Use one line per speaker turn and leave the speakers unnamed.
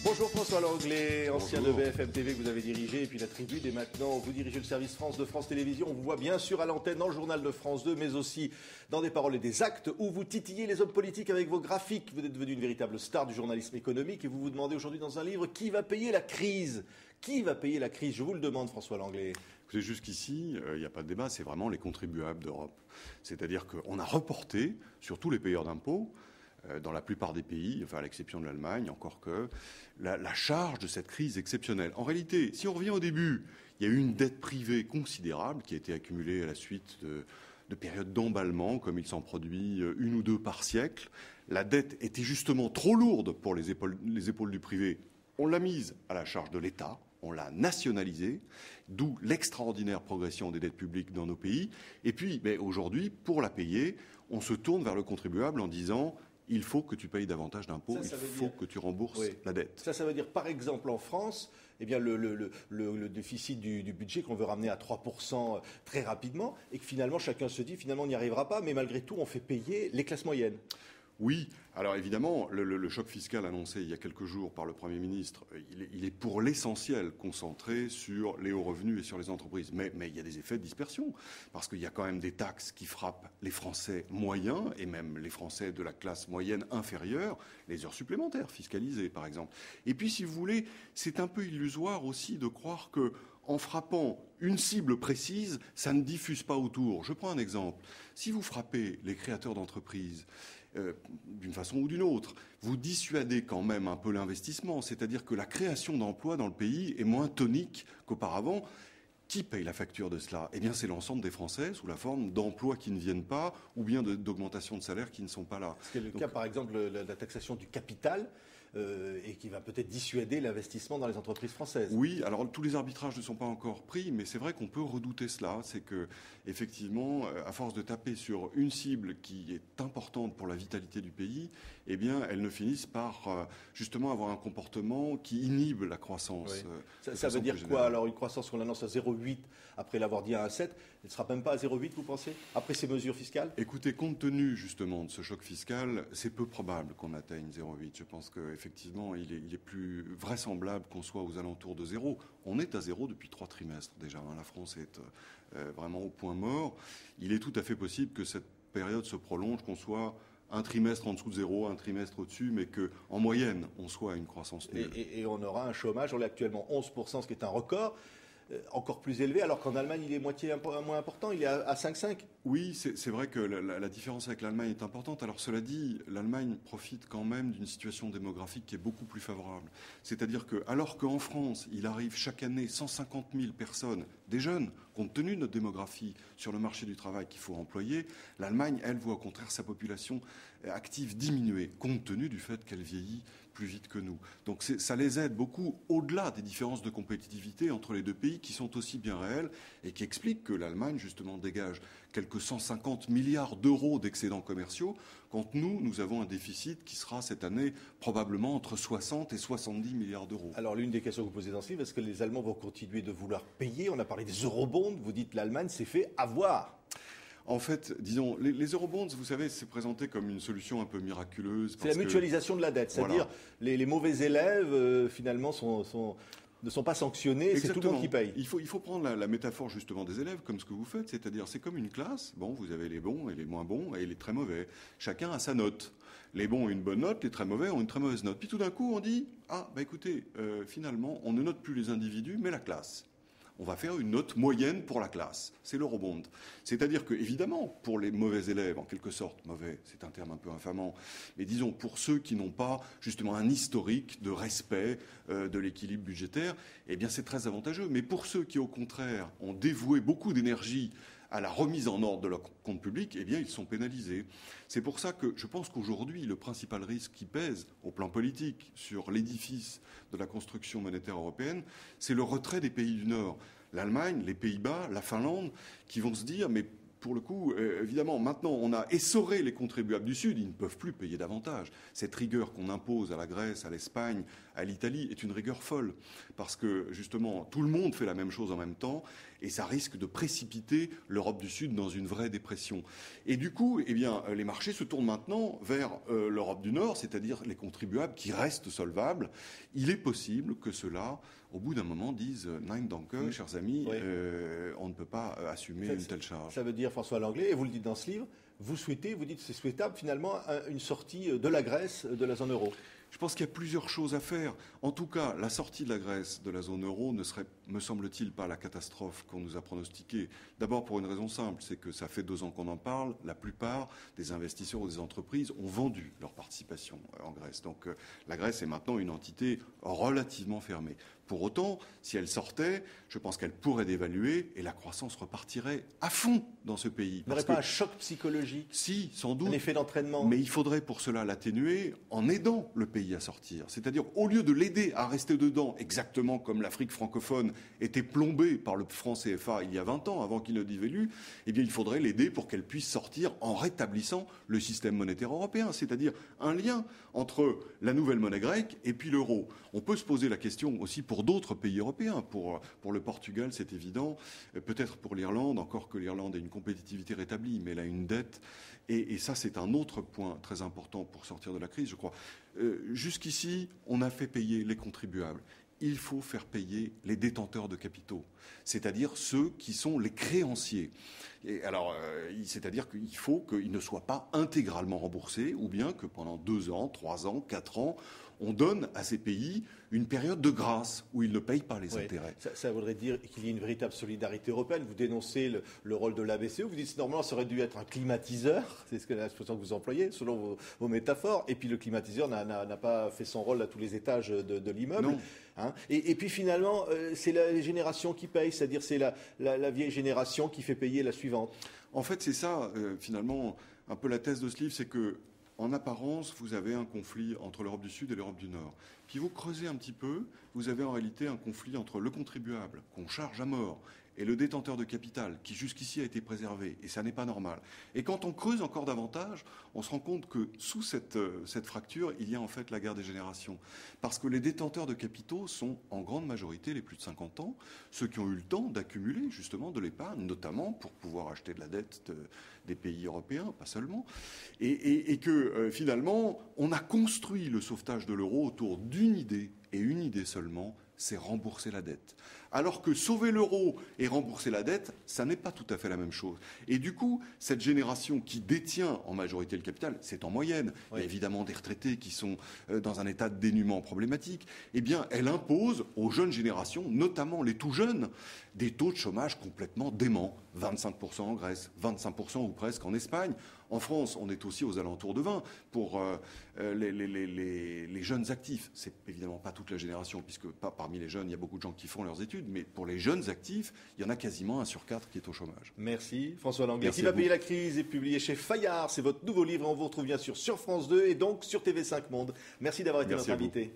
Bonjour François Langlais, ancien
Bonjour.
de BFM TV que vous avez dirigé, et puis la Tribune, et maintenant vous dirigez le service France de France Télévisions. On vous voit bien sûr à l'antenne dans le journal de France 2, mais aussi dans des paroles et des actes où vous titillez les hommes politiques avec vos graphiques. Vous êtes devenu une véritable star du journalisme économique et vous vous demandez aujourd'hui dans un livre qui va payer la crise. Qui va payer la crise? Je vous le demande François Langlais.
Écoutez, jusqu'ici, il n'y a pas de débat, c'est vraiment les contribuables d'Europe. C'est-à-dire qu'on a reporté sur tous les payeurs d'impôts, dans la plupart des pays, enfin à l'exception de l'Allemagne, encore que, la charge de cette crise exceptionnelle. En réalité, si on revient au début, il y a eu une dette privée considérable qui a été accumulée à la suite de périodes d'emballement, comme il s'en produit une ou deux par siècle. La dette était justement trop lourde pour les épaules du privé. On l'a mise à la charge de l'État. On l'a nationalisé, d'où l'extraordinaire progression des dettes publiques dans nos pays. Et puis, aujourd'hui, pour la payer, on se tourne vers le contribuable en disant « il faut que tu payes davantage d'impôts, il faut que tu rembourses la dette ».
Ça veut dire, par exemple, en France, eh bien, le déficit du budget qu'on veut ramener à 3% très rapidement, et que finalement, chacun se dit, finalement, on n'y arrivera pas, mais malgré tout, on fait payer les classes moyennes.
Oui, alors évidemment, le choc fiscal annoncé il y a quelques jours par le Premier ministre, il est pour l'essentiel concentré sur les hauts revenus et sur les entreprises. Mais il y a des effets de dispersion, parce qu'il y a quand même des taxes qui frappent les Français moyens et même les Français de la classe moyenne inférieure, les heures supplémentaires fiscalisées par exemple. Et puis si vous voulez, c'est un peu illusoire aussi de croire que en frappant une cible précise, ça ne diffuse pas autour. Je prends un exemple. Si vous frappez les créateurs d'entreprises d'une façon ou d'une autre, vous dissuadez quand même un peu l'investissement, c'est-à-dire que la création d'emplois dans le pays est moins tonique qu'auparavant. Qui paye la facture de cela? Eh bien, c'est l'ensemble des Français sous la forme d'emplois qui ne viennent pas ou bien d'augmentation de salaires qui ne sont pas là.
C'est le cas, par exemple, de la taxation du capital et qui va peut-être dissuader l'investissement dans les entreprises françaises.
Oui, alors tous les arbitrages ne sont pas encore pris, mais c'est vrai qu'on peut redouter cela. C'est que, effectivement, à force de taper sur une cible qui est importante pour la vitalité du pays, eh bien, elles ne finissent par justement avoir un comportement qui inhibe la croissance.
Oui. Ça veut dire quoi alors? Une croissance qu'on annonce à 0,8 après l'avoir dit à 1,7, elle ne sera même pas à 0,8, vous pensez, après ces mesures fiscales?
Écoutez, compte tenu justement de ce choc fiscal, c'est peu probable qu'on atteigne 0,8. Je pense qu'effectivement, il est plus vraisemblable qu'on soit aux alentours de 0. On est à 0 depuis 3 trimestres déjà. La France est vraiment au point mort. Il est tout à fait possible que cette période se prolonge, qu'on soit un trimestre en dessous de 0, un trimestre au-dessus, mais qu'en moyenne, on soit à une croissance nulle.
Et on aura un chômage, on est actuellement 11%, ce qui est un record, encore plus élevé, alors qu'en Allemagne, il est moitié moins important, il est à 5,5.
Oui, c'est vrai que la différence avec l'Allemagne est importante. Alors cela dit, l'Allemagne profite quand même d'une situation démographique qui est beaucoup plus favorable. C'est-à-dire que, alors qu'en France, il arrive chaque année 150 000 personnes, des jeunes, compte tenu de notre démographie, sur le marché du travail qu'il faut employer, l'Allemagne, elle, voit au contraire sa population active diminuer, compte tenu du fait qu'elle vieillit plus vite que nous. Donc ça les aide beaucoup, au-delà des différences de compétitivité entre les deux pays qui sont aussi bien réelles et qui expliquent que l'Allemagne, justement, dégage quelques 150 milliards d'euros d'excédents commerciaux, quand nous avons un déficit qui sera cette année probablement entre 60 et 70 milliards d'euros.
Alors l'une des questions que vous posez dans ce livre, est-ce que les Allemands vont continuer de vouloir payer? On a parlé des eurobonds, vous dites l'Allemagne s'est fait avoir.
En fait, disons, les eurobonds, vous savez, c'est présenté comme une solution un peu miraculeuse.
C'est la mutualisation de la dette, c'est-à-dire les mauvais élèves, finalement, ne sont pas sanctionnés, c'est tout le monde qui paye.
Il faut prendre la métaphore justement des élèves comme ce que vous faites, c'est-à-dire c'est comme une classe. Bon, vous avez les bons et les moins bons et les très mauvais. Chacun a sa note. Les bons ont une bonne note, les très mauvais ont une très mauvaise note. Puis tout d'un coup, on dit écoutez, finalement, on ne note plus les individus, mais la classe. On va faire une note moyenne pour la classe. C'est l'eurobond. C'est-à-dire que, évidemment, pour les mauvais élèves, en quelque sorte, mauvais, c'est un terme un peu infamant, mais disons, pour ceux qui n'ont pas, justement, un historique de respect de l'équilibre budgétaire, eh bien, c'est très avantageux. Mais pour ceux qui, au contraire, ont dévoué beaucoup d'énergie à la remise en ordre de leur compte public, eh bien, ils sont pénalisés. C'est pour ça que je pense qu'aujourd'hui, le principal risque qui pèse au plan politique sur l'édifice de la construction monétaire européenne, c'est le retrait des pays du Nord. L'Allemagne, les Pays-Bas, la Finlande, qui vont se dire, mais pour le coup, évidemment, maintenant, on a essoré les contribuables du Sud, ils ne peuvent plus payer davantage. Cette rigueur qu'on impose à la Grèce, à l'Espagne, à l'Italie est une rigueur folle, parce que, justement, tout le monde fait la même chose en même temps, et ça risque de précipiter l'Europe du Sud dans une vraie dépression. Et du coup, eh bien, les marchés se tournent maintenant vers l'Europe du Nord, c'est-à-dire les contribuables qui restent solvables. Il est possible que cela, au bout d'un moment, disent « Nein danke, chers amis, on ne peut pas assumer une telle charge ».
Ça veut dire, François Langlais, et vous le dites dans ce livre, vous dites que c'est souhaitable finalement une sortie de la Grèce de la zone euro.
Je pense qu'il y a plusieurs choses à faire. En tout cas, la sortie de la Grèce de la zone euro ne serait, me semble-t-il, pas la catastrophe qu'on nous a pronostiquée. D'abord pour une raison simple, c'est que ça fait 2 ans qu'on en parle. La plupart des investisseurs ou des entreprises ont vendu leur participation en Grèce. Donc la Grèce est maintenant une entité relativement fermée. Pour autant, si elle sortait, je pense qu'elle pourrait dévaluer et la croissance repartirait à fond dans ce pays.
Il n'y aurait pas un choc psychologique?
Si, sans doute.
Un effet d'entraînement?
Mais il faudrait pour cela l'atténuer en aidant le pays à sortir. C'est-à-dire, au lieu de l'aider à rester dedans, exactement comme l'Afrique francophone était plombée par le franc CFA il y a 20 ans, avant qu'il ne dévalue, eh bien, il faudrait l'aider pour qu'elle puisse sortir en rétablissant le système monétaire européen. C'est-à-dire un lien entre la nouvelle monnaie grecque et puis l'euro. On peut se poser la question aussi pour d'autres pays européens. Pour le Portugal, c'est évident. Peut-être pour l'Irlande, encore que l'Irlande ait une compétitivité rétablie, mais elle a une dette. Et ça, c'est un autre point très important pour sortir de la crise, je crois. Jusqu'ici, on a fait payer les contribuables. Il faut faire payer les détenteurs de capitaux, c'est-à-dire ceux qui sont les créanciers. Et alors, c'est-à-dire qu'il faut qu'ils ne soient pas intégralement remboursés, ou bien que pendant 2 ans, 3 ans, 4 ans, on donne à ces pays une période de grâce où ils ne payent pas les intérêts.
Ça voudrait dire qu'il y ait une véritable solidarité européenne. Vous dénoncez le rôle de la BCE. Vous dites que normalement, ça aurait dû être un climatiseur. C'est l'expression que vous employez, selon vos métaphores. Et puis le climatiseur n'a pas fait son rôle à tous les étages de l'immeuble. Hein, et puis finalement, c'est la génération qui paye. C'est-à-dire c'est la vieille génération qui fait payer la suivante.
En fait, c'est ça, finalement, un peu la thèse de ce livre, c'est que en apparence, vous avez un conflit entre l'Europe du Sud et l'Europe du Nord. Puis vous creusez un petit peu, vous avez en réalité un conflit entre le contribuable, qu'on charge à mort, et le détenteur de capital, qui jusqu'ici a été préservé. Et ça n'est pas normal. Et quand on creuse encore davantage, on se rend compte que sous cette fracture, il y a en fait la guerre des générations. Parce que les détenteurs de capitaux sont en grande majorité les plus de 50 ans, ceux qui ont eu le temps d'accumuler justement de l'épargne, notamment pour pouvoir acheter de la dette des pays européens, pas seulement. Et que finalement, on a construit le sauvetage de l'euro autour d'une idée, et une idée seulement, c'est rembourser la dette. Alors que sauver l'euro et rembourser la dette, ça n'est pas tout à fait la même chose. Et du coup, cette génération qui détient en majorité le capital, c'est en moyenne, il y a évidemment des retraités qui sont dans un état de dénuement problématique, eh bien, elle impose aux jeunes générations, notamment les tout jeunes, des taux de chômage complètement déments. 25% en Grèce, 25% ou presque en Espagne. En France, on est aussi aux alentours de 20 pour les jeunes actifs. C'est évidemment pas toute la génération, puisque parmi les jeunes, il y a beaucoup de gens qui font leurs études, mais pour les jeunes actifs, il y en a quasiment 1 sur 4 qui est au chômage.
Merci. François Langlais. Qui va payer la crise est publié chez Fayard. C'est votre nouveau livre. On vous retrouve bien sûr sur France 2 et donc sur TV5 Monde. Merci d'avoir été notre invité.